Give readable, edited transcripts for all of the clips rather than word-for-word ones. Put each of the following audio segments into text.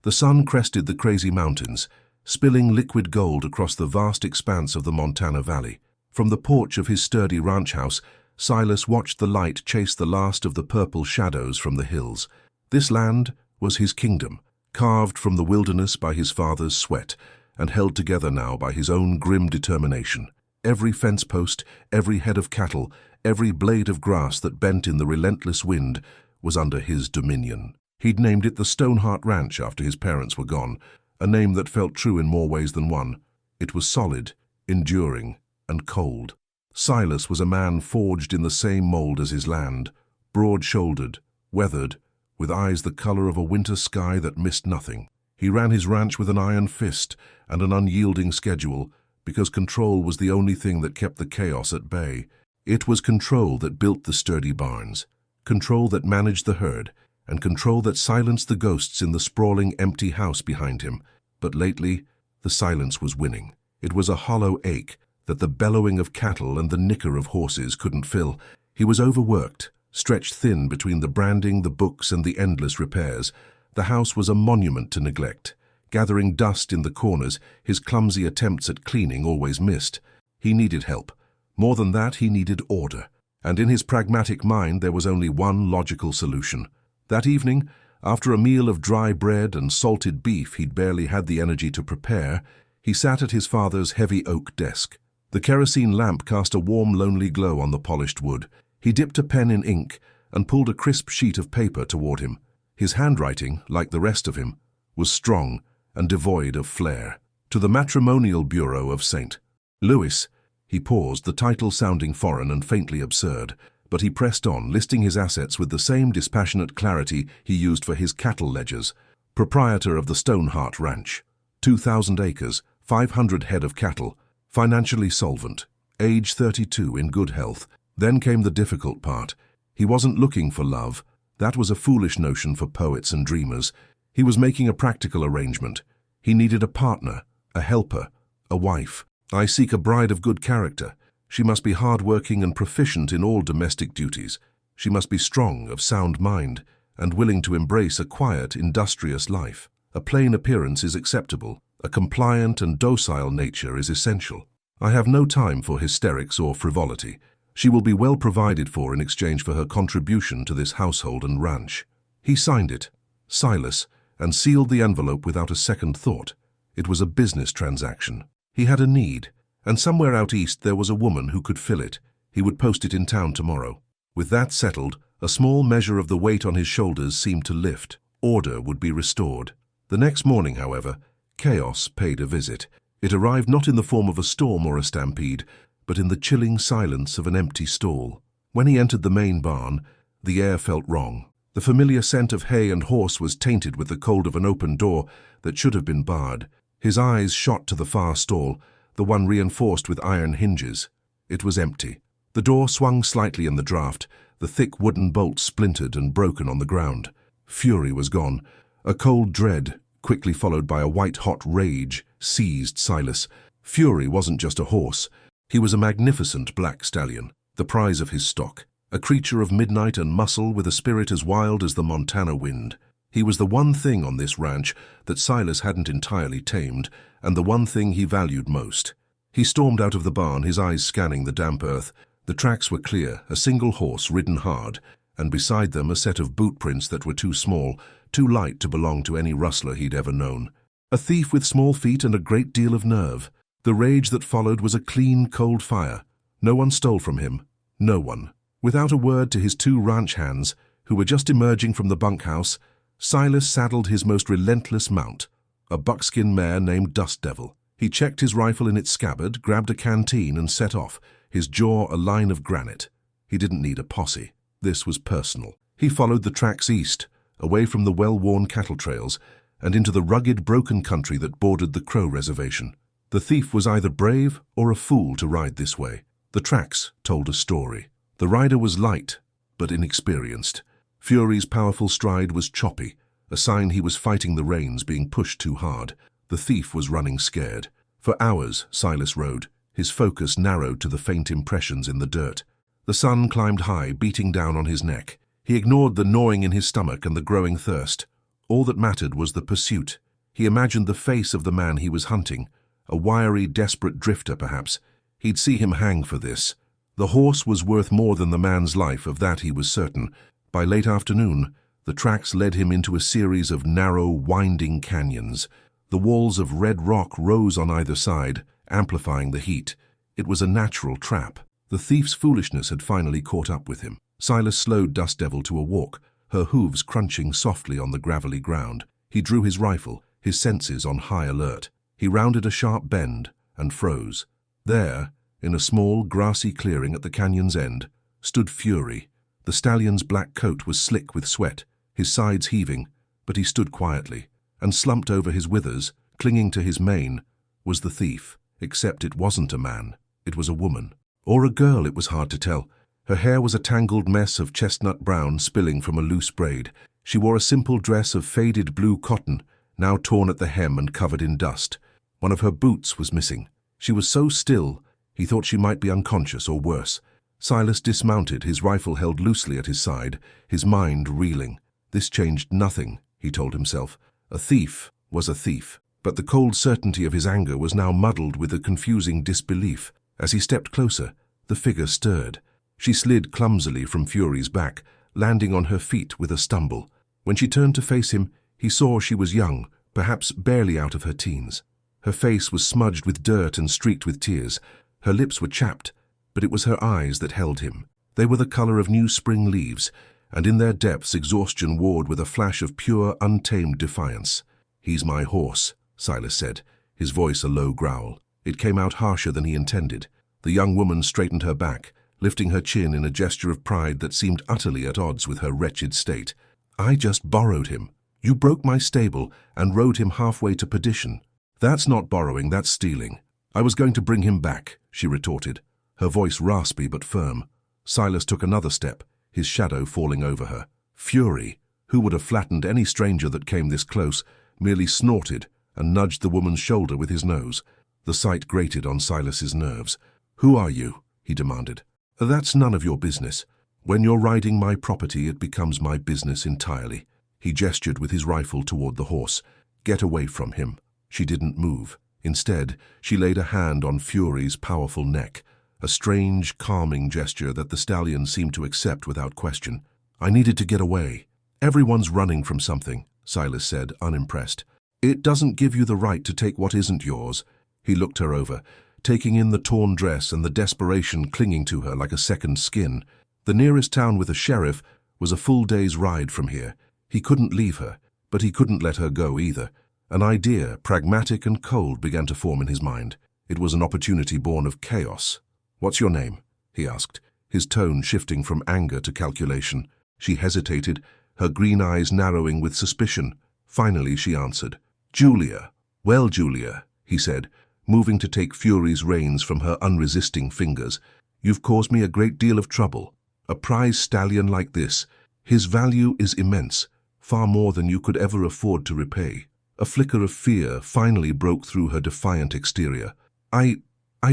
The sun crested the crazy mountains, spilling liquid gold across the vast expanse of the Montana Valley. From the porch of his sturdy ranch house, Silas watched the light chase the last of the purple shadows from the hills. This land was his kingdom, carved from the wilderness by his father's sweat, and held together now by his own grim determination. Every fence post, every head of cattle, every blade of grass that bent in the relentless wind was under his dominion. He'd named it the Stoneheart Ranch after his parents were gone, a name that felt true in more ways than one. It was solid, enduring, and cold. Silas was a man forged in the same mold as his land, broad-shouldered, weathered, with eyes the color of a winter sky that missed nothing. He ran his ranch with an iron fist and an unyielding schedule, because control was the only thing that kept the chaos at bay. It was control that built the sturdy barns, control that managed the herd, and control that silenced the ghosts in the sprawling, empty house behind him. But lately, the silence was winning. It was a hollow ache that the bellowing of cattle and the nicker of horses couldn't fill. He was overworked, stretched thin between the branding, the books, and the endless repairs. The house was a monument to neglect. Gathering dust in the corners, his clumsy attempts at cleaning always missed. He needed help. More than that, he needed order. And in his pragmatic mind, there was only one logical solution. That evening, after a meal of dry bread and salted beef he'd barely had the energy to prepare, he sat at his father's heavy oak desk. The kerosene lamp cast a warm, lonely glow on the polished wood. He dipped a pen in ink and pulled a crisp sheet of paper toward him. His handwriting, like the rest of him, was strong and devoid of flair. To the Matrimonial Bureau of St. Louis. He paused, the title sounding foreign and faintly absurd, but he pressed on, listing his assets with the same dispassionate clarity he used for his cattle ledgers. Proprietor of the Stoneheart Ranch. 2,000 acres, 500 head of cattle, financially solvent, age 32, in good health. Then came the difficult part. He wasn't looking for love. That was a foolish notion for poets and dreamers. He was making a practical arrangement. He needed a partner, a helper, a wife. I seek a bride of good character. She must be hard-working and proficient in all domestic duties. She must be strong, of sound mind, and willing to embrace a quiet, industrious life. A plain appearance is acceptable. A compliant and docile nature is essential. I have no time for hysterics or frivolity. She will be well provided for in exchange for her contribution to this household and ranch. He signed it, Silas, and sealed the envelope without a second thought. It was a business transaction. He had a need, and somewhere out east there was a woman who could fill it. He would post it in town tomorrow. With that settled, a small measure of the weight on his shoulders seemed to lift. Order would be restored. The next morning, however, chaos paid a visit. It arrived not in the form of a storm or a stampede, but in the chilling silence of an empty stall. When he entered the main barn, the air felt wrong. The familiar scent of hay and horse was tainted with the cold of an open door that should have been barred. His eyes shot to the far stall, the one reinforced with iron hinges. It was empty. The door swung slightly in the draught, the thick wooden bolts splintered and broken on the ground. Fury was gone. A cold dread, quickly followed by a white-hot rage, seized Silas. Fury wasn't just a horse. He was a magnificent black stallion, the prize of his stock, a creature of midnight and muscle with a spirit as wild as the Montana wind. He was the one thing on this ranch that Silas hadn't entirely tamed, and the one thing he valued most. He stormed out of the barn, his eyes scanning the damp earth. The tracks were clear, a single horse ridden hard, and beside them a set of boot prints that were too small, too light to belong to any rustler he'd ever known. A thief with small feet and a great deal of nerve. The rage that followed was a clean, cold fire. No one stole from him. No one. Without a word to his two ranch hands, who were just emerging from the bunkhouse, Silas saddled his most relentless mount, a buckskin mare named Dust Devil. He checked his rifle in its scabbard, grabbed a canteen, and set off, his jaw a line of granite. He didn't need a posse. This was personal. He followed the tracks east, away from the well-worn cattle trails, and into the rugged, broken country that bordered the Crow Reservation. The thief was either brave or a fool to ride this way. The tracks told a story. The rider was light, but inexperienced. Fury's powerful stride was choppy, a sign he was fighting the reins being pushed too hard. The thief was running scared. For hours, Silas rode, his focus narrowed to the faint impressions in the dirt. The sun climbed high, beating down on his neck. He ignored the gnawing in his stomach and the growing thirst. All that mattered was the pursuit. He imagined the face of the man he was hunting, a wiry, desperate drifter perhaps. He'd see him hang for this. The horse was worth more than the man's life, of that he was certain. By late afternoon, the tracks led him into a series of narrow, winding canyons. The walls of red rock rose on either side, amplifying the heat. It was a natural trap. The thief's foolishness had finally caught up with him. Silas slowed Dust Devil to a walk, her hooves crunching softly on the gravelly ground. He drew his rifle, his senses on high alert. He rounded a sharp bend and froze. There, in a small, grassy clearing at the canyon's end, stood Fury. The stallion's black coat was slick with sweat, his sides heaving, but he stood quietly, and slumped over his withers, clinging to his mane, was the thief. Except it wasn't a man, it was a woman. Or a girl, it was hard to tell. Her hair was a tangled mess of chestnut brown spilling from a loose braid. She wore a simple dress of faded blue cotton, now torn at the hem and covered in dust. One of her boots was missing. She was so still, he thought she might be unconscious or worse. Silas dismounted, his rifle held loosely at his side, his mind reeling. This changed nothing, he told himself. A thief was a thief. But the cold certainty of his anger was now muddled with a confusing disbelief. As he stepped closer, the figure stirred. She slid clumsily from Fury's back, landing on her feet with a stumble. When she turned to face him, he saw she was young, perhaps barely out of her teens. Her face was smudged with dirt and streaked with tears. Her lips were chapped, but it was her eyes that held him. They were the color of new spring leaves, and in their depths exhaustion warred with a flash of pure, untamed defiance. "He's my horse," Silas said, his voice a low growl. It came out harsher than he intended. The young woman straightened her back, lifting her chin in a gesture of pride that seemed utterly at odds with her wretched state. "I just borrowed him. You broke my stable and rode him halfway to perdition. That's not borrowing, that's stealing. I was going to bring him back," she retorted, her voice raspy but firm. Silas took another step, his shadow falling over her. Fury, who would have flattened any stranger that came this close, merely snorted and nudged the woman's shoulder with his nose. The sight grated on Silas's nerves. "Who are you?" he demanded. "That's none of your business. When you're riding my property, it becomes my business entirely." He gestured with his rifle toward the horse. "Get away from him." She didn't move. Instead, she laid a hand on Fury's powerful neck, a strange, calming gesture that the stallion seemed to accept without question. "I needed to get away." "Everyone's running from something," Silas said, unimpressed. "It doesn't give you the right to take what isn't yours." He looked her over, taking in the torn dress and the desperation clinging to her like a second skin. The nearest town with a sheriff was a full day's ride from here. He couldn't leave her, but he couldn't let her go either. An idea, pragmatic and cold, began to form in his mind. It was an opportunity born of chaos. "What's your name?" he asked, his tone shifting from anger to calculation. She hesitated, her green eyes narrowing with suspicion. Finally she answered. "Julia." "Well, Julia," he said, moving to take Fury's reins from her unresisting fingers, "you've caused me a great deal of trouble. A prize stallion like this, his value is immense, far more than you could ever afford to repay." A flicker of fear finally broke through her defiant exterior. I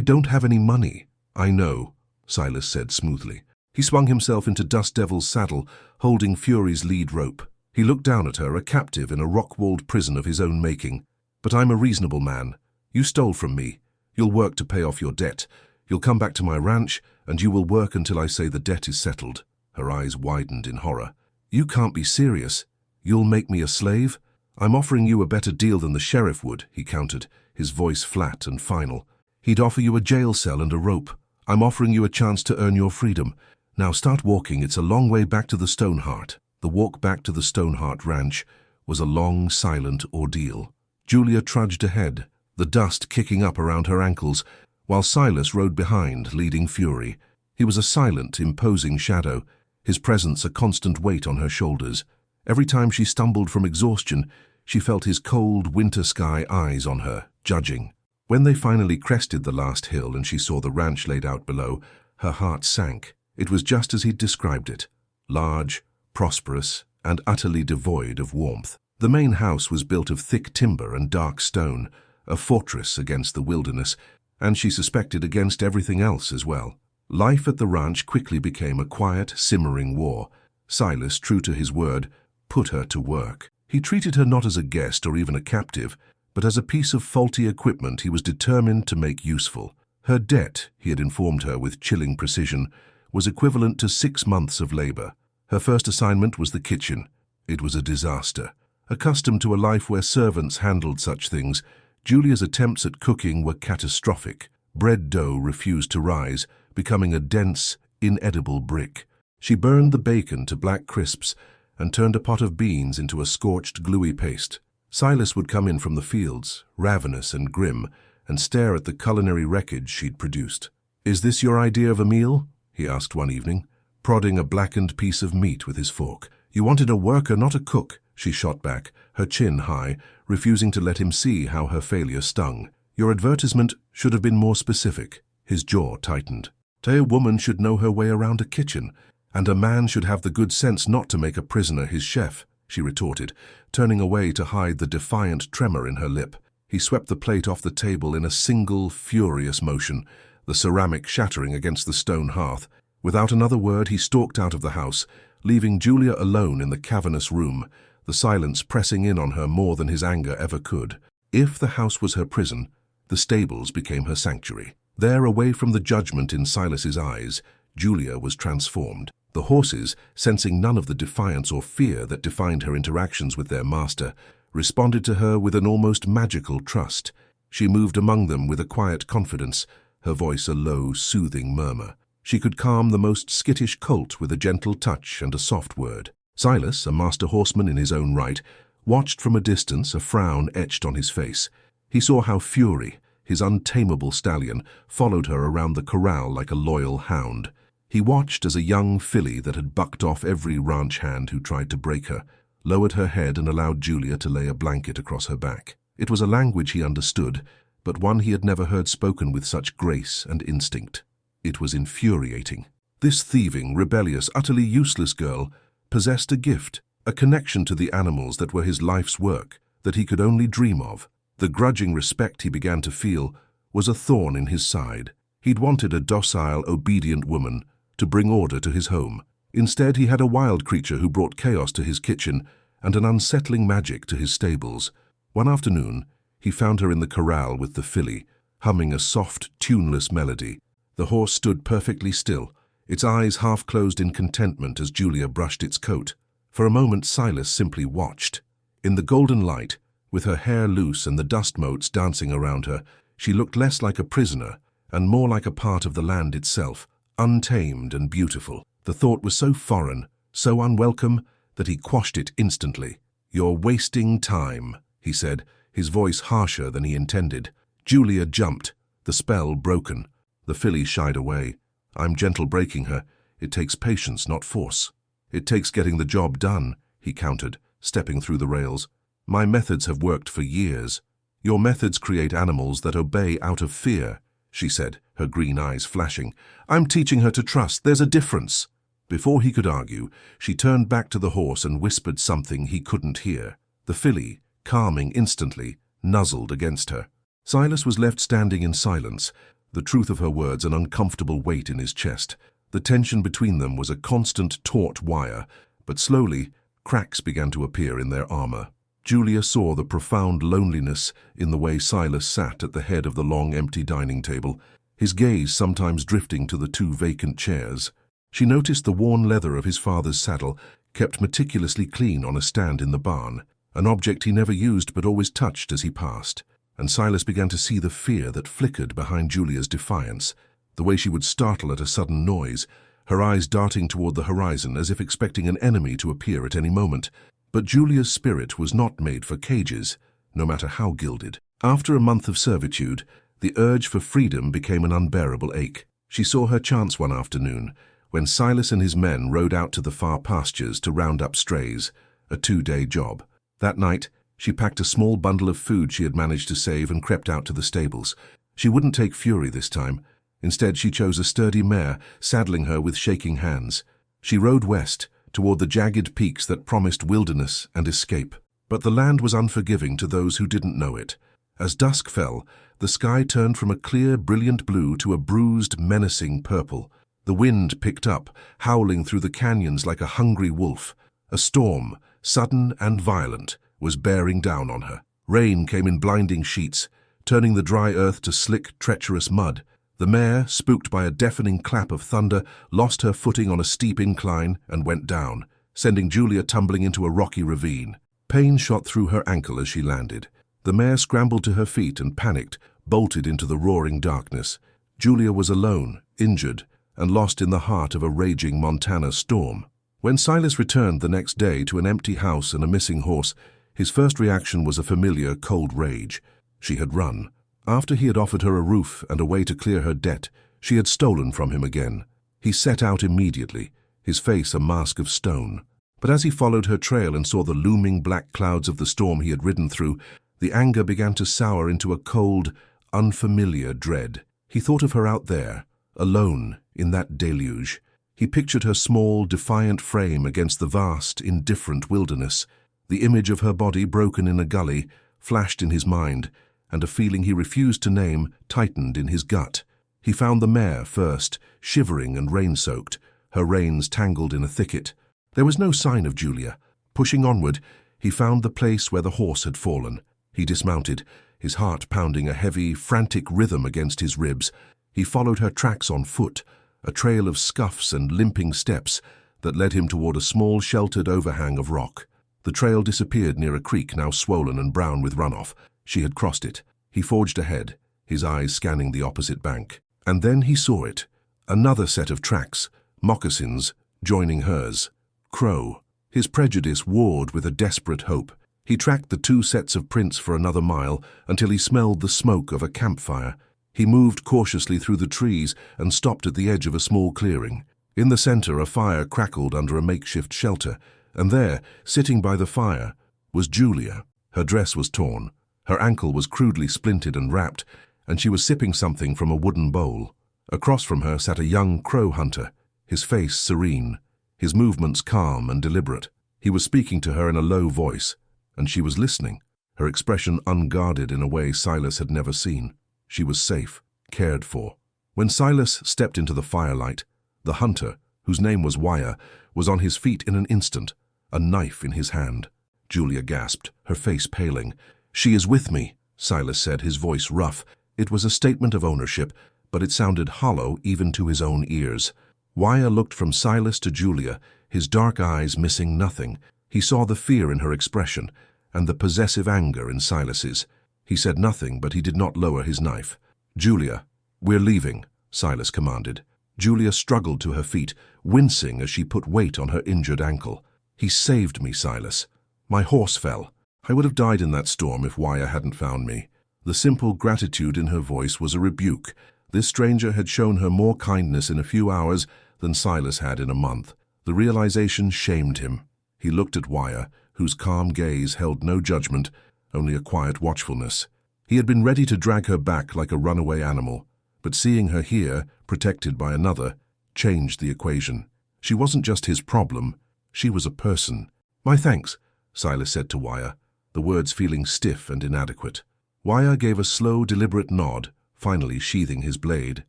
don't have any money." "I know," Silas said smoothly. He swung himself into Dust Devil's saddle, holding Fury's lead rope. He looked down at her, a captive in a rock-walled prison of his own making. "But I'm a reasonable man. You stole from me. You'll work to pay off your debt. You'll come back to my ranch, and you will work until I say the debt is settled." Her eyes widened in horror. "You can't be serious. You'll make me a slave?" "I'm offering you a better deal than the sheriff would," he countered, his voice flat and final. "He'd offer you a jail cell and a rope. I'm offering you a chance to earn your freedom. Now start walking. It's a long way back to the Stoneheart." The walk back to the Stoneheart ranch was a long, silent ordeal. Julia trudged ahead, the dust kicking up around her ankles, while Silas rode behind, leading Fury. He was a silent, imposing shadow, his presence a constant weight on her shoulders. Every time she stumbled from exhaustion, she felt his cold, winter sky eyes on her, judging. When they finally crested the last hill and she saw the ranch laid out below, her heart sank. It was just as he'd described it, large, prosperous, and utterly devoid of warmth. The main house was built of thick timber and dark stone, a fortress against the wilderness, and she suspected against everything else as well. Life at the ranch quickly became a quiet, simmering war. Silas, true to his word, put her to work. He treated her not as a guest or even a captive, but as a piece of faulty equipment he was determined to make useful. Her debt, he had informed her with chilling precision, was equivalent to 6 months of labor. Her first assignment was the kitchen. It was a disaster. Accustomed to a life where servants handled such things, Julia's attempts at cooking were catastrophic. Bread dough refused to rise, becoming a dense, inedible brick. She burned the bacon to black crisps and turned a pot of beans into a scorched, gluey paste. Silas would come in from the fields, ravenous and grim, and stare at the culinary wreckage she'd produced. "Is this your idea of a meal?" he asked one evening, prodding a blackened piece of meat with his fork. "You wanted a worker, not a cook," she shot back, her chin high, refusing to let him see how her failure stung. "Your advertisement should have been more specific." His jaw tightened. "A woman should know her way around a kitchen, and a man should have the good sense not to make a prisoner his chef," she retorted, turning away to hide the defiant tremor in her lip. He swept the plate off the table in a single, furious motion, the ceramic shattering against the stone hearth. Without another word, he stalked out of the house, leaving Julia alone in the cavernous room, the silence pressing in on her more than his anger ever could. If the house was her prison, the stables became her sanctuary. There, away from the judgment in Silas's eyes, Julia was transformed. The horses, sensing none of the defiance or fear that defined her interactions with their master, responded to her with an almost magical trust. She moved among them with a quiet confidence, her voice a low, soothing murmur. She could calm the most skittish colt with a gentle touch and a soft word. Silas, a master horseman in his own right, watched from a distance, a frown etched on his face. He saw how Fury, his untamable stallion, followed her around the corral like a loyal hound. He watched as a young filly that had bucked off every ranch hand who tried to break her, lowered her head and allowed Julia to lay a blanket across her back. It was a language he understood, but one he had never heard spoken with such grace and instinct. It was infuriating. This thieving, rebellious, utterly useless girl possessed a gift, a connection to the animals that were his life's work, that he could only dream of. The grudging respect he began to feel was a thorn in his side. He'd wanted a docile, obedient woman to bring order to his home. Instead, he had a wild creature who brought chaos to his kitchen and an unsettling magic to his stables. One afternoon, he found her in the corral with the filly, humming a soft, tuneless melody. The horse stood perfectly still, its eyes half closed in contentment as Julia brushed its coat. For a moment, Silas simply watched. In the golden light, with her hair loose and the dust motes dancing around her, she looked less like a prisoner and more like a part of the land itself, untamed and beautiful. The thought was so foreign, so unwelcome, that he quashed it instantly. "You're wasting time," he said, his voice harsher than he intended. Julia jumped, the spell broken. The filly shied away. "I'm gentle breaking her. It takes patience, not force." "It takes getting the job done," he countered, stepping through the rails. "My methods have worked for years." "Your methods create animals that obey out of fear," she said, her green eyes flashing. "I'm teaching her to trust. There's a difference." Before he could argue, she turned back to the horse and whispered something he couldn't hear. The filly, calming instantly, nuzzled against her. Silas was left standing in silence, the truth of her words an uncomfortable weight in his chest. The tension between them was a constant taut wire, but slowly, cracks began to appear in their armor. Julia saw the profound loneliness in the way Silas sat at the head of the long, empty dining table, his gaze sometimes drifting to the 2 vacant chairs. She noticed the worn leather of his father's saddle, kept meticulously clean on a stand in the barn, an object he never used but always touched as he passed. And Silas began to see the fear that flickered behind Julia's defiance, the way she would startle at a sudden noise, her eyes darting toward the horizon as if expecting an enemy to appear at any moment. But Julia's spirit was not made for cages, no matter how gilded. After a month of servitude, the urge for freedom became an unbearable ache. She saw her chance one afternoon, when Silas and his men rode out to the far pastures to round up strays, a 2-day job. That night, she packed a small bundle of food she had managed to save and crept out to the stables. She wouldn't take Fury this time. Instead, she chose a sturdy mare, saddling her with shaking hands. She rode west, toward the jagged peaks that promised wilderness and escape. But the land was unforgiving to those who didn't know it. As dusk fell, the sky turned from a clear, brilliant blue to a bruised, menacing purple. The wind picked up, howling through the canyons like a hungry wolf. A storm, sudden and violent, was bearing down on her. Rain came in blinding sheets, turning the dry earth to slick, treacherous mud. The mare, spooked by a deafening clap of thunder, lost her footing on a steep incline and went down, sending Julia tumbling into a rocky ravine. Pain shot through her ankle as she landed. The mare scrambled to her feet and, panicked, bolted into the roaring darkness. Julia was alone, injured, and lost in the heart of a raging Montana storm. When Silas returned the next day to an empty house and a missing horse, his first reaction was a familiar, cold rage. She had run. After he had offered her a roof and a way to clear her debt, she had stolen from him again. He set out immediately, his face a mask of stone. But as he followed her trail and saw the looming black clouds of the storm he had ridden through, the anger began to sour into a cold, unfamiliar dread. He thought of her out there, alone in that deluge. He pictured her small, defiant frame against the vast, indifferent wilderness. The image of her body broken in a gully flashed in his mind, and a feeling he refused to name tightened in his gut. He found the mare first, shivering and rain-soaked, her reins tangled in a thicket. There was no sign of Julia. Pushing onward, he found the place where the horse had fallen. He dismounted, his heart pounding a heavy, frantic rhythm against his ribs. He followed her tracks on foot, a trail of scuffs and limping steps that led him toward a small, sheltered overhang of rock. The trail disappeared near a creek now swollen and brown with runoff. She had crossed it. He forged ahead, his eyes scanning the opposite bank. And then he saw it. Another set of tracks, moccasins, joining hers. Crow. His prejudice warred with a desperate hope. He tracked the two sets of prints for another mile until he smelled the smoke of a campfire. He moved cautiously through the trees and stopped at the edge of a small clearing. In the center, a fire crackled under a makeshift shelter, and there, sitting by the fire, was Julia. Her dress was torn. Her ankle was crudely splintered and wrapped, and she was sipping something from a wooden bowl. Across from her sat a young crow hunter, his face serene, his movements calm and deliberate. He was speaking to her in a low voice, and she was listening, her expression unguarded in a way Silas had never seen. She was safe, cared for. When Silas stepped into the firelight, the hunter, whose name was Wire, was on his feet in an instant, a knife in his hand. Julia gasped, her face paling. "She is with me," Silas said, his voice rough. It was a statement of ownership, but it sounded hollow even to his own ears. Wire looked from Silas to Julia, his dark eyes missing nothing. He saw the fear in her expression and the possessive anger in Silas's. He said nothing, but he did not lower his knife. "Julia, we're leaving," Silas commanded. Julia struggled to her feet, wincing as she put weight on her injured ankle. "He saved me, Silas. My horse fell. I would have died in that storm if Wire hadn't found me." The simple gratitude in her voice was a rebuke. This stranger had shown her more kindness in a few hours than Silas had in a month. The realization shamed him. He looked at Wire, whose calm gaze held no judgment, only a quiet watchfulness. He had been ready to drag her back like a runaway animal, but seeing her here, protected by another, changed the equation. She wasn't just his problem, she was a person. "My thanks," Silas said to Wire, the words feeling stiff and inadequate. Wire gave a slow, deliberate nod, finally sheathing his blade.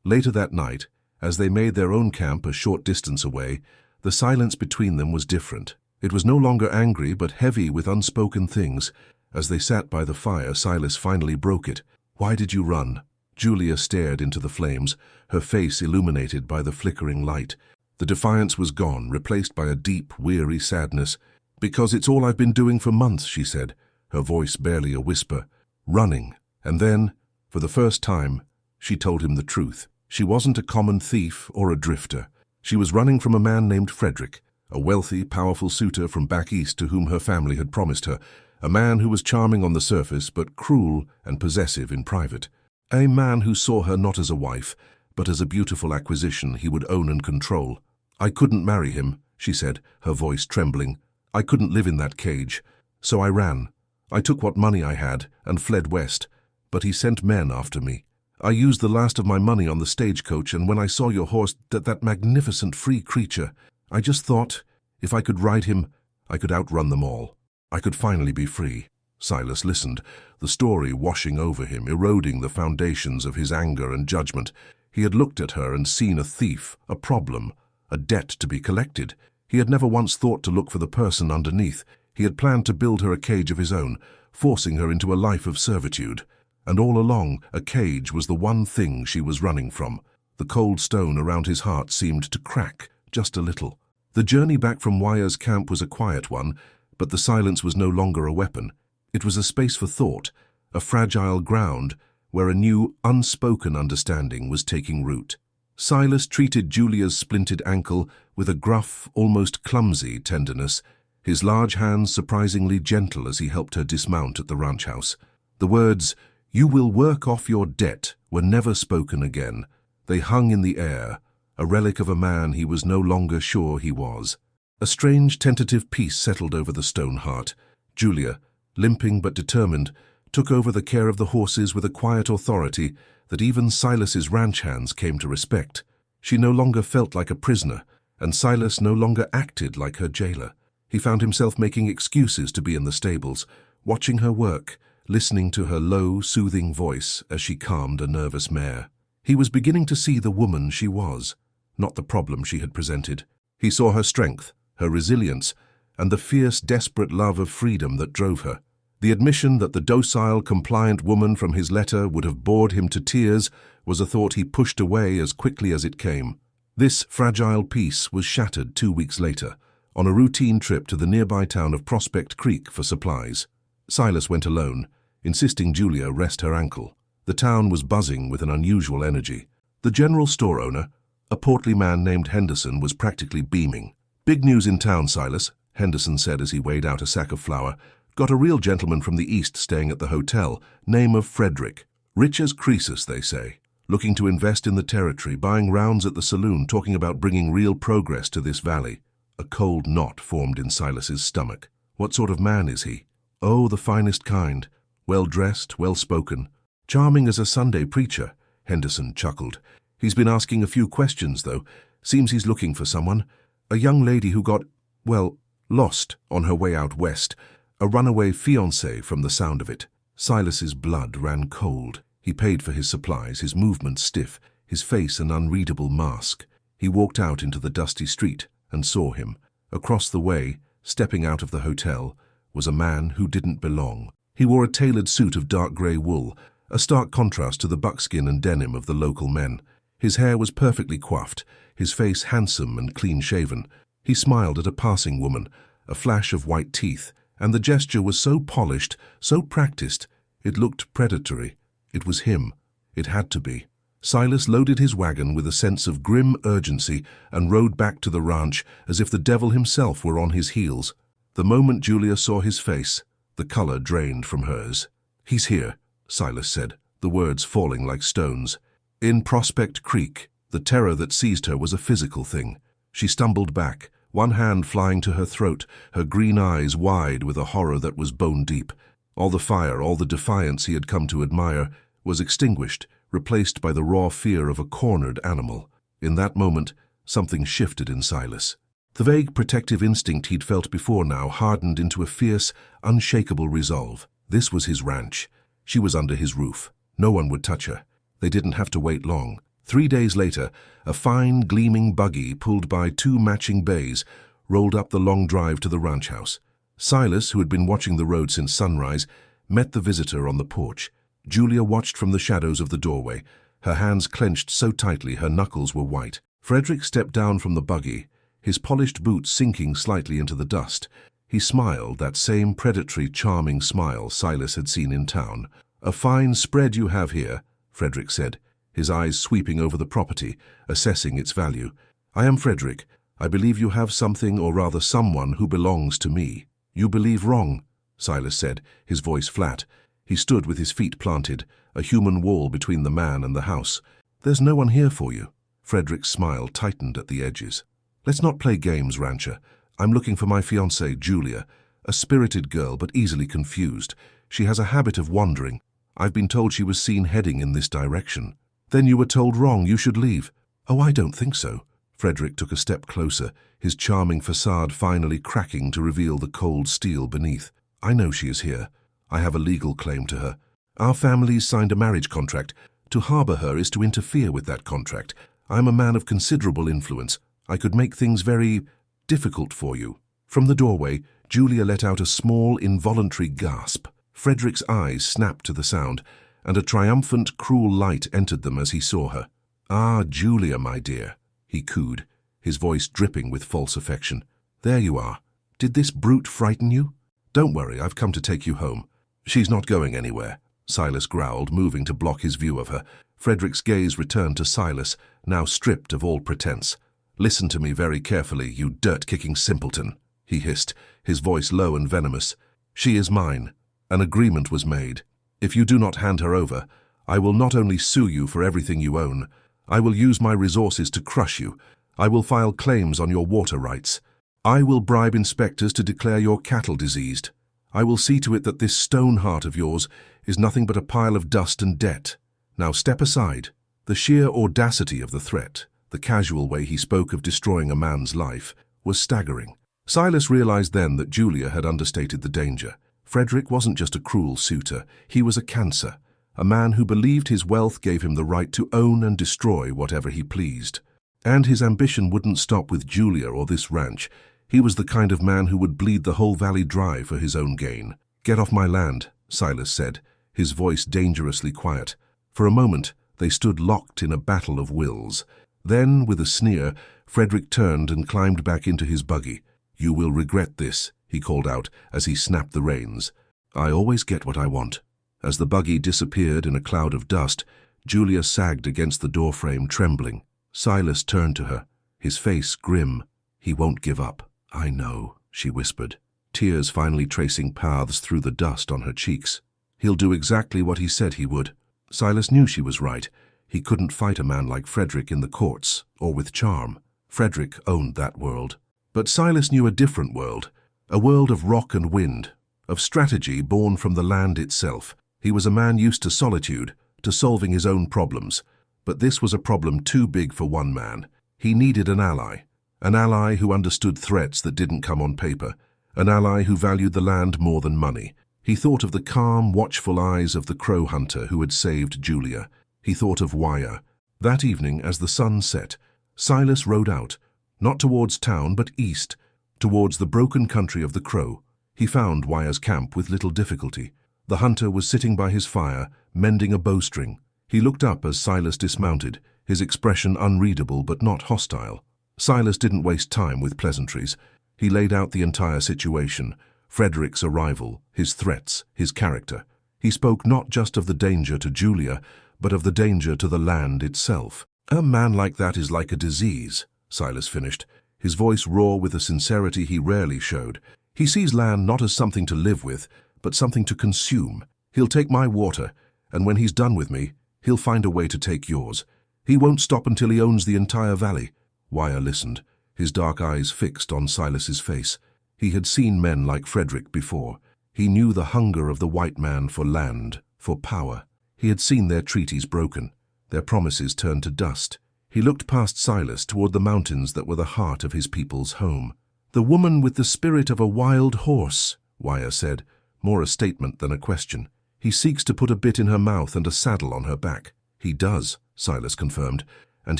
Later that night, as they made their own camp a short distance away, the silence between them was different. It was no longer angry, but heavy with unspoken things. As they sat by the fire, Silas finally broke it. "Why did you run?" Julia stared into the flames, her face illuminated by the flickering light. The defiance was gone, replaced by a deep, weary sadness. "Because it's all I've been doing for months," she said, her voice barely a whisper. "Running." And then, for the first time, she told him the truth. She wasn't a common thief or a drifter. She was running from a man named Frederick, a wealthy, powerful suitor from back east to whom her family had promised her, a man who was charming on the surface but cruel and possessive in private. A man who saw her not as a wife, but as a beautiful acquisition he would own and control. "I couldn't marry him," she said, her voice trembling. "I couldn't live in that cage. So I ran. I took what money I had and fled west, but he sent men after me. I used the last of my money on the stagecoach, and when I saw your horse, that magnificent free creature, I just thought, if I could ride him, I could outrun them all. I could finally be free." Silas listened, the story washing over him, eroding the foundations of his anger and judgment. He had looked at her and seen a thief, a problem, a debt to be collected. He had never once thought to look for the person underneath. He had planned to build her a cage of his own, forcing her into a life of servitude. And all along, a cage was the one thing she was running from. The cold stone around his heart seemed to crack, just a little. The journey back from Wyer's camp was a quiet one, but the silence was no longer a weapon. It was a space for thought, a fragile ground where a new, unspoken understanding was taking root. Silas treated Julia's splintered ankle with a gruff, almost clumsy tenderness, his large hands surprisingly gentle as he helped her dismount at the ranch house. The words, "You will work off your debt," were never spoken again. They hung in the air, a relic of a man he was no longer sure he was. A strange, tentative peace settled over the stone heart. Julia, limping but determined, took over the care of the horses with a quiet authority that even Silas's ranch hands came to respect. She no longer felt like a prisoner, and Silas no longer acted like her jailer. He found himself making excuses to be in the stables, watching her work, listening to her low, soothing voice as she calmed a nervous mare. He was beginning to see the woman she was, not the problem she had presented. He saw her strength, her resilience, and the fierce, desperate love of freedom that drove her. The admission that the docile, compliant woman from his letter would have bored him to tears was a thought he pushed away as quickly as it came. This fragile peace was shattered 2 weeks later, on a routine trip to the nearby town of Prospect Creek for supplies. Silas went alone, insisting Julia rest her ankle. The town was buzzing with an unusual energy. The general store owner, a portly man named Henderson, was practically beaming. "Big news in town, Silas," Henderson said as he weighed out a sack of flour. "Got a real gentleman from the east staying at the hotel, name of Frederick. Rich as Croesus, they say. Looking to invest in the territory, buying rounds at the saloon, talking about bringing real progress to this valley." A cold knot formed in Silas's stomach. What sort of man is he? "Oh, the finest kind. Well-dressed, well-spoken. Charming as a Sunday preacher," Henderson chuckled. "He's been asking a few questions, though. Seems he's looking for someone. A young lady who got, well, lost on her way out west. A runaway fiancé from the sound of it." Silas's blood ran cold. He paid for his supplies, his movements stiff, his face an unreadable mask. He walked out into the dusty street and saw him. Across the way, stepping out of the hotel, was a man who didn't belong. He wore a tailored suit of dark grey wool, a stark contrast to the buckskin and denim of the local men. His hair was perfectly coiffed, his face handsome and clean-shaven. He smiled at a passing woman, a flash of white teeth, and the gesture was so polished, so practiced, it looked predatory. It was him. It had to be. Silas loaded his wagon with a sense of grim urgency and rode back to the ranch as if the devil himself were on his heels. The moment Julia saw his face, the color drained from hers. "He's here," Silas said, the words falling like stones. In Prospect Creek, the terror that seized her was a physical thing. She stumbled back, one hand flying to her throat, her green eyes wide with a horror that was bone-deep. All the fire, all the defiance he had come to admire, was extinguished, replaced by the raw fear of a cornered animal. In that moment, something shifted in Silas. The vague protective instinct he'd felt before now hardened into a fierce, unshakable resolve. This was his ranch. She was under his roof. No one would touch her. They didn't have to wait long. 3 days later, a fine, gleaming buggy pulled by 2 matching bays rolled up the long drive to the ranch house. Silas, who had been watching the road since sunrise, met the visitor on the porch. Julia watched from the shadows of the doorway, her hands clenched so tightly her knuckles were white. Frederick stepped down from the buggy, his polished boots sinking slightly into the dust. He smiled, that same predatory, charming smile Silas had seen in town. "A fine spread you have here," Frederick said, his eyes sweeping over the property, assessing its value. "I am Frederick. I believe you have something, or rather someone, who belongs to me." "You believe wrong," Silas said, his voice flat. He stood with his feet planted, a human wall between the man and the house. "There's no one here for you." Frederick's smile tightened at the edges. "Let's not play games, rancher. I'm looking for my fiancée, Julia, a spirited girl but easily confused. She has a habit of wandering. I've been told she was seen heading in this direction." "Then you were told wrong. You should leave." "Oh, I don't think so." Frederick took a step closer, his charming facade finally cracking to reveal the cold steel beneath. "I know she is here. I have a legal claim to her. Our families signed a marriage contract. To harbor her is to interfere with that contract. I'm a man of considerable influence. I could make things very difficult for you." From the doorway, Julia let out a small, involuntary gasp. Frederick's eyes snapped to the sound, and a triumphant, cruel light entered them as he saw her. "Ah, Julia, my dear," he cooed, his voice dripping with false affection. "There you are. Did this brute frighten you? Don't worry, I've come to take you home." "She's not going anywhere," Silas growled, moving to block his view of her. Frederick's gaze returned to Silas, now stripped of all pretense. "Listen to me very carefully, you dirt-kicking simpleton," he hissed, his voice low and venomous. "She is mine. An agreement was made. If you do not hand her over, I will not only sue you for everything you own, I will use my resources to crush you. I will file claims on your water rights. I will bribe inspectors to declare your cattle diseased. I will see to it that this stone heart of yours is nothing but a pile of dust and debt. Now step aside." The sheer audacity of the threat, the casual way he spoke of destroying a man's life, was staggering. Silas realized then that Julia had understated the danger. Frederick wasn't just a cruel suitor, he was a cancer, a man who believed his wealth gave him the right to own and destroy whatever he pleased. And his ambition wouldn't stop with Julia or this ranch. He was the kind of man who would bleed the whole valley dry for his own gain. "Get off my land," Silas said, his voice dangerously quiet. For a moment, they stood locked in a battle of wills. Then, with a sneer, Frederick turned and climbed back into his buggy. "You will regret this," he called out as he snapped the reins. "I always get what I want." As the buggy disappeared in a cloud of dust, Julia sagged against the doorframe, trembling. Silas turned to her, his face grim. "He won't give up." "I know," she whispered, tears finally tracing paths through the dust on her cheeks. "He'll do exactly what he said he would." Silas knew she was right. He couldn't fight a man like Frederick in the courts, or with charm. Frederick owned that world. But Silas knew a different world, a world of rock and wind, of strategy born from the land itself. He was a man used to solitude, to solving his own problems. But this was a problem too big for one man. He needed an ally who understood threats that didn't come on paper, an ally who valued the land more than money. He thought of the calm, watchful eyes of the crow hunter who had saved Julia. He thought of Wire. That evening, as the sun set, Silas rode out, not towards town but east, towards the broken country of the crow. He found Wire's camp with little difficulty. The hunter was sitting by his fire, mending a bowstring. He looked up as Silas dismounted, his expression unreadable but not hostile. Silas didn't waste time with pleasantries. He laid out the entire situation, Frederick's arrival, his threats, his character. He spoke not just of the danger to Julia, but of the danger to the land itself. "A man like that is like a disease," Silas finished, his voice raw with a sincerity he rarely showed. "He sees land not as something to live with, but something to consume. He'll take my water, and when he's done with me, he'll find a way to take yours. He won't stop until he owns the entire valley." Wire listened, his dark eyes fixed on Silas's face. He had seen men like Frederick before. He knew the hunger of the white man for land, for power. He had seen their treaties broken, their promises turned to dust. He looked past Silas toward the mountains that were the heart of his people's home. "The woman with the spirit of a wild horse," Wire said, more a statement than a question. "He seeks to put a bit in her mouth and a saddle on her back." "He does," Silas confirmed, "and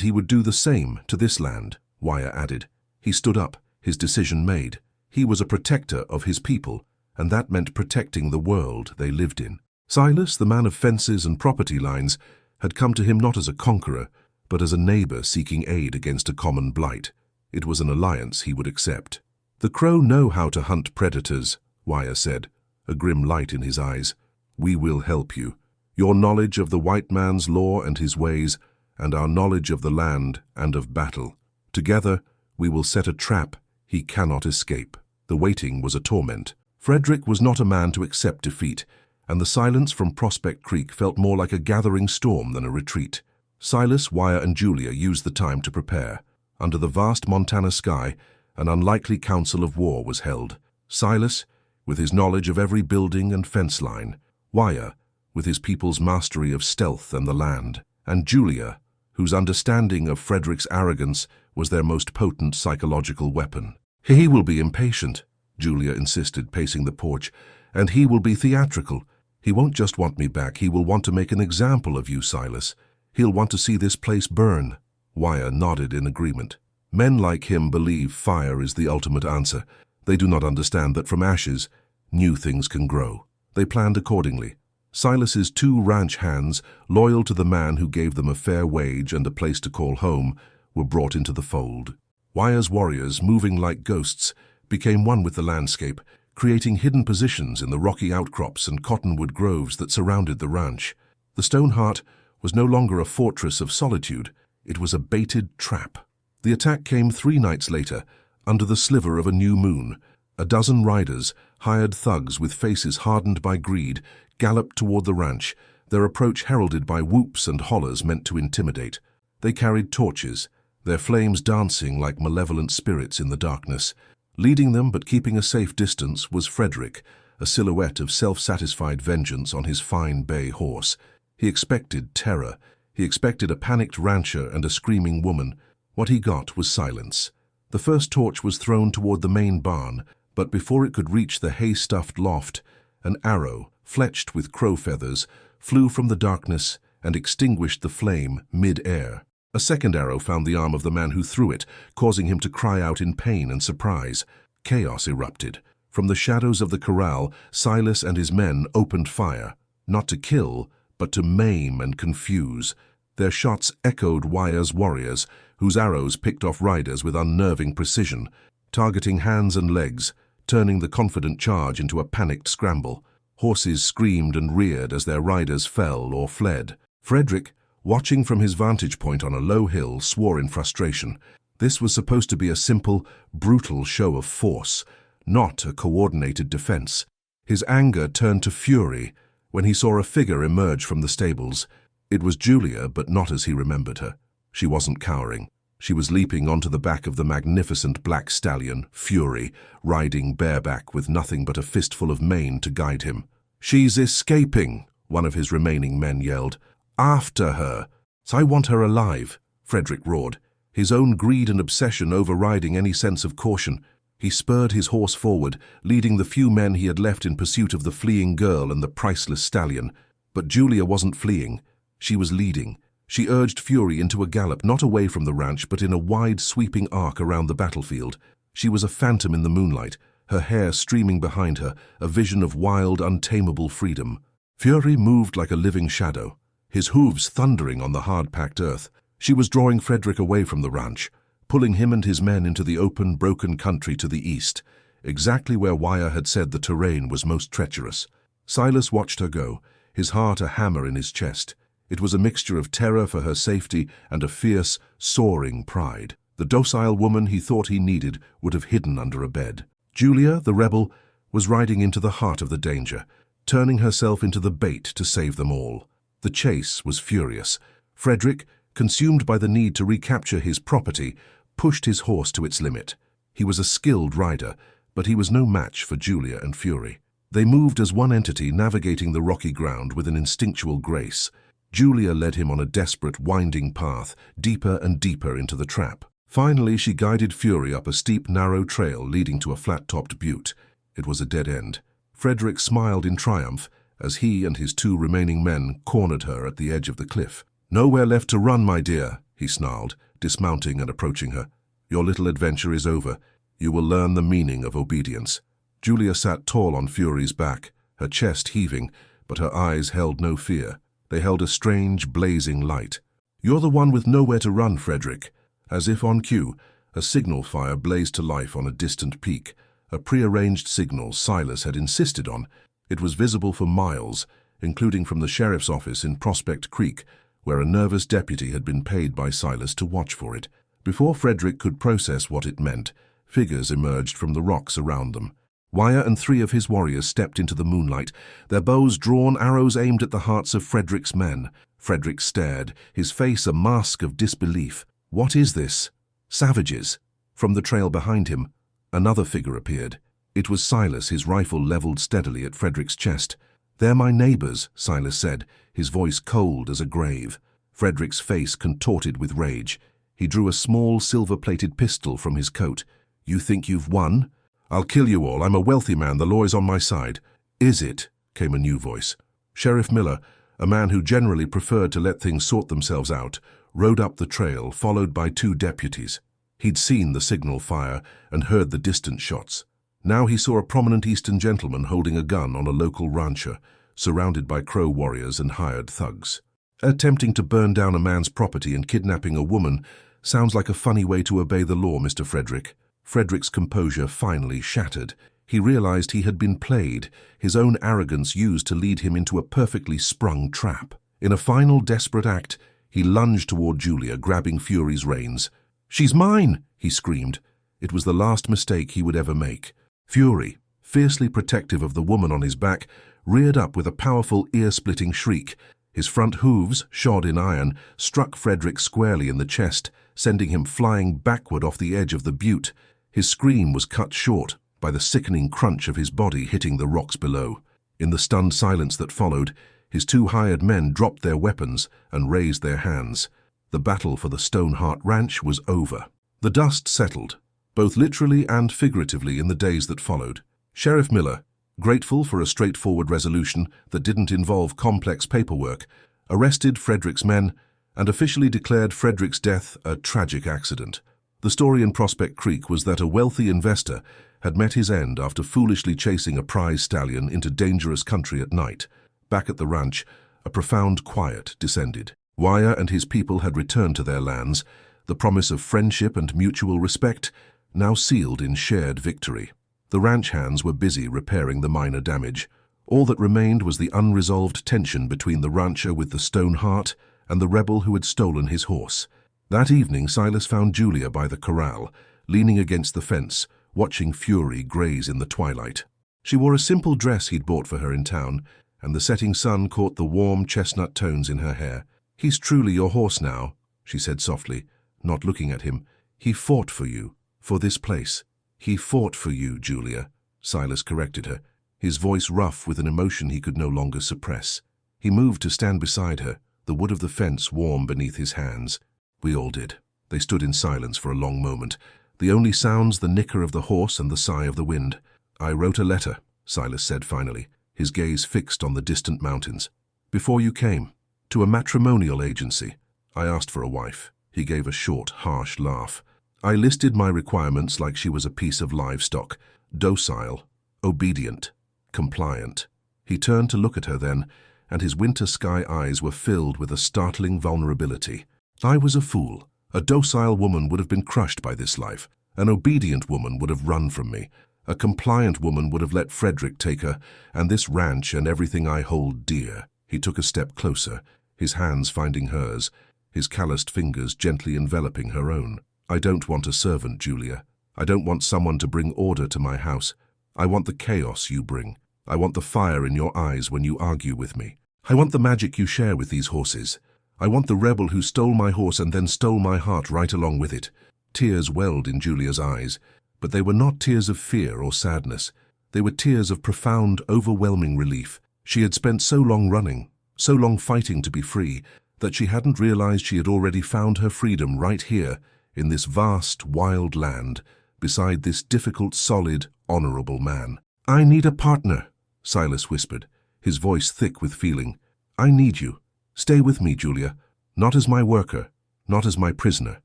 he would do the same to this land," Wire added. He stood up, his decision made. He was a protector of his people, and that meant protecting the world they lived in. Silas, the man of fences and property lines, had come to him not as a conqueror, but as a neighbor seeking aid against a common blight. It was an alliance he would accept. "The crow know how to hunt predators," Wire said, a grim light in his eyes. "We will help you. Your knowledge of the white man's law and his ways, and our knowledge of the land and of battle. Together, we will set a trap he cannot escape." The waiting was a torment. Frederick was not a man to accept defeat, and the silence from Prospect Creek felt more like a gathering storm than a retreat. Silas, Wire, and Julia used the time to prepare. Under the vast Montana sky, an unlikely council of war was held. Silas, with his knowledge of every building and fence line. Wire, with his people's mastery of stealth and the land. And Julia, whose understanding of Frederick's arrogance was their most potent psychological weapon. "He will be impatient," Julia insisted, pacing the porch, "and he will be theatrical. He won't just want me back, he will want to make an example of you, Silas. He'll want to see this place burn." Wire nodded in agreement. Men like him believe fire is the ultimate answer, They do not understand that from ashes, new things can grow. They planned accordingly. Silas's 2 ranch hands, loyal to the man who gave them a fair wage and a place to call home, were brought into the fold. Waya's warriors, moving like ghosts, became one with the landscape, creating hidden positions in the rocky outcrops and cottonwood groves that surrounded the ranch. The Stone Heart was no longer a fortress of solitude, it was a baited trap. The attack came 3 nights later, under the sliver of a new moon. A dozen riders, hired thugs with faces hardened by greed, galloped toward the ranch, their approach heralded by whoops and hollers meant to intimidate. They carried torches, their flames dancing like malevolent spirits in the darkness. Leading them, but keeping a safe distance, was Frederick, a silhouette of self-satisfied vengeance on his fine bay horse. He expected terror. He expected a panicked rancher and a screaming woman. What he got was silence. The first torch was thrown toward the main barn, but before it could reach the hay-stuffed loft, an arrow, fletched with crow feathers, flew from the darkness and extinguished the flame mid-air. A second arrow found the arm of the man who threw it, causing him to cry out in pain and surprise. Chaos erupted. From the shadows of the corral, Silas and his men opened fire, not to kill, but to maim and confuse. Their shots echoed Waya's warriors, whose arrows picked off riders with unnerving precision, targeting hands and legs, turning the confident charge into a panicked scramble. Horses screamed and reared as their riders fell or fled. Frederick, watching from his vantage point on a low hill, swore in frustration. This was supposed to be a simple, brutal show of force, not a coordinated defense. His anger turned to fury when he saw a figure emerge from the stables. It was Julia, but not as he remembered her. She wasn't cowering. She was leaping onto the back of the magnificent black stallion, Fury, riding bareback with nothing but a fistful of mane to guide him. "She's escaping," one of his remaining men yelled. "After her." "I want her alive," Frederick roared, his own greed and obsession overriding any sense of caution. He spurred his horse forward, leading the few men he had left in pursuit of the fleeing girl and the priceless stallion. But Julia wasn't fleeing. She was leading. She urged Fury into a gallop, not away from the ranch, but in a wide, sweeping arc around the battlefield. She was a phantom in the moonlight, her hair streaming behind her, a vision of wild, untamable freedom. Fury moved like a living shadow, his hooves thundering on the hard-packed earth. She was drawing Frederick away from the ranch, pulling him and his men into the open, broken country to the east, exactly where Waya had said the terrain was most treacherous. Silas watched her go, his heart a hammer in his chest. It was a mixture of terror for her safety and a fierce, soaring pride. The docile woman he thought he needed would have hidden under a bed. Julia, the rebel, was riding into the heart of the danger, turning herself into the bait to save them all. The chase was furious. Frederick, consumed by the need to recapture his property, pushed his horse to its limit. He was a skilled rider, but he was no match for Julia and Fury. They moved as one entity, navigating the rocky ground with an instinctual grace. Julia led him on a desperate, winding path, deeper and deeper into the trap. Finally, she guided Fury up a steep, narrow trail leading to a flat-topped butte. It was a dead end. Frederick smiled in triumph as he and his 2 remaining men cornered her at the edge of the cliff. "Nowhere left to run, my dear," he snarled, dismounting and approaching her. "Your little adventure is over. You will learn the meaning of obedience." Julia sat tall on Fury's back, her chest heaving, but her eyes held no fear. They held a strange, blazing light. "You're the one with nowhere to run, Frederick." As if on cue, a signal fire blazed to life on a distant peak, a prearranged signal Silas had insisted on. It was visible for miles, including from the sheriff's office in Prospect Creek, where a nervous deputy had been paid by Silas to watch for it. Before Frederick could process what it meant, figures emerged from the rocks around them. Waya and 3 of his warriors stepped into the moonlight, their bows drawn, arrows aimed at the hearts of Frederick's men. Frederick stared, his face a mask of disbelief. "What is this?" "Savages." From the trail behind him, another figure appeared. It was Silas, his rifle leveled steadily at Frederick's chest. "They're my neighbors," Silas said, his voice cold as a grave. Frederick's face contorted with rage. He drew a small, silver-plated pistol from his coat. "You think you've won? I'll kill you all. I'm a wealthy man. The law is on my side." "Is it?" came a new voice. Sheriff Miller, a man who generally preferred to let things sort themselves out, rode up the trail, followed by 2 deputies. He'd seen the signal fire and heard the distant shots. Now he saw a prominent Eastern gentleman holding a gun on a local rancher, surrounded by Crow warriors and hired thugs. Attempting to burn down a man's property and kidnapping a woman sounds like a funny way to obey the law, Mr. Frederick. Frederick's composure finally shattered. He realized he had been played, his own arrogance used to lead him into a perfectly sprung trap. In a final desperate act, he lunged toward Julia, grabbing Fury's reins. "She's mine!" he screamed. It was the last mistake he would ever make. Fury, fiercely protective of the woman on his back, reared up with a powerful ear-splitting shriek. His front hooves, shod in iron, struck Frederick squarely in the chest, sending him flying backward off the edge of the butte. His scream was cut short by the sickening crunch of his body hitting the rocks below. In the stunned silence that followed, his two hired men dropped their weapons and raised their hands. The battle for the Stoneheart Ranch was over. The dust settled, both literally and figuratively, in the days that followed. Sheriff Miller, grateful for a straightforward resolution that didn't involve complex paperwork, arrested Frederick's men and officially declared Frederick's death a tragic accident. The story in Prospect Creek was that a wealthy investor had met his end after foolishly chasing a prize stallion into dangerous country at night. Back at the ranch, a profound quiet descended. Wire and his people had returned to their lands, the promise of friendship and mutual respect now sealed in shared victory. The ranch hands were busy repairing the minor damage. All that remained was the unresolved tension between the rancher with the stone heart and the rebel who had stolen his horse. That evening, Silas found Julia by the corral, leaning against the fence, watching Fury graze in the twilight. She wore a simple dress he'd bought for her in town, and the setting sun caught the warm chestnut tones in her hair. "He's truly your horse now," she said softly, not looking at him. "He fought for you, for this place." "He fought for you, Julia," Silas corrected her, his voice rough with an emotion he could no longer suppress. He moved to stand beside her, the wood of the fence warm beneath his hands. "We all did." They stood in silence for a long moment, the only sounds the nicker of the horse and the sigh of the wind. "I wrote a letter," Silas said finally, his gaze fixed on the distant mountains. "Before you came, to a matrimonial agency. I asked for a wife." He gave a short, harsh laugh. "I listed my requirements like she was a piece of livestock. Docile, obedient, compliant." He turned to look at her then, and his winter sky eyes were filled with a startling vulnerability. "I was a fool. A docile woman would have been crushed by this life. An obedient woman would have run from me. A compliant woman would have let Frederick take her, and this ranch and everything I hold dear." He took a step closer, his hands finding hers, his calloused fingers gently enveloping her own. "I don't want a servant, Julia. I don't want someone to bring order to my house. I want the chaos you bring. I want the fire in your eyes when you argue with me. I want the magic you share with these horses. I want the rebel who stole my horse and then stole my heart right along with it." Tears welled in Julia's eyes, but they were not tears of fear or sadness. They were tears of profound, overwhelming relief. She had spent so long running, so long fighting to be free, that she hadn't realized she had already found her freedom right here, in this vast, wild land, beside this difficult, solid, honorable man. "I need a partner," Silas whispered, his voice thick with feeling. "I need you. Stay with me, Julia. Not as my worker, not as my prisoner,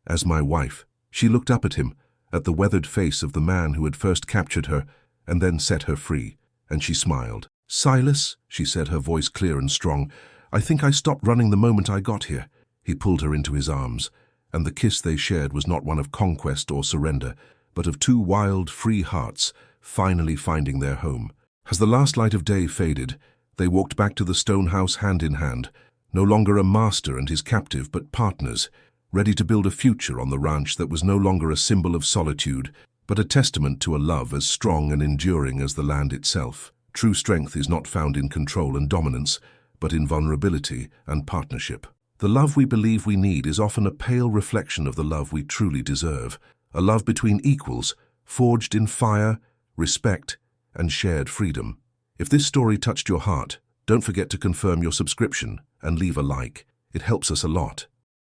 as my wife." She looked up at him, at the weathered face of the man who had first captured her and then set her free, and she smiled. "Silas," she said, her voice clear and strong, "I think I stopped running the moment I got here." He pulled her into his arms, and the kiss they shared was not one of conquest or surrender, but of two wild, free hearts finally finding their home. As the last light of day faded, they walked back to the stone house hand in hand, no longer a master and his captive, but partners, ready to build a future on the ranch that was no longer a symbol of solitude, but a testament to a love as strong and enduring as the land itself. True strength is not found in control and dominance, but in vulnerability and partnership. The love we believe we need is often a pale reflection of the love we truly deserve, a love between equals, forged in fire, respect, and shared freedom. If this story touched your heart, don't forget to confirm your subscription and leave a like. It helps us a lot.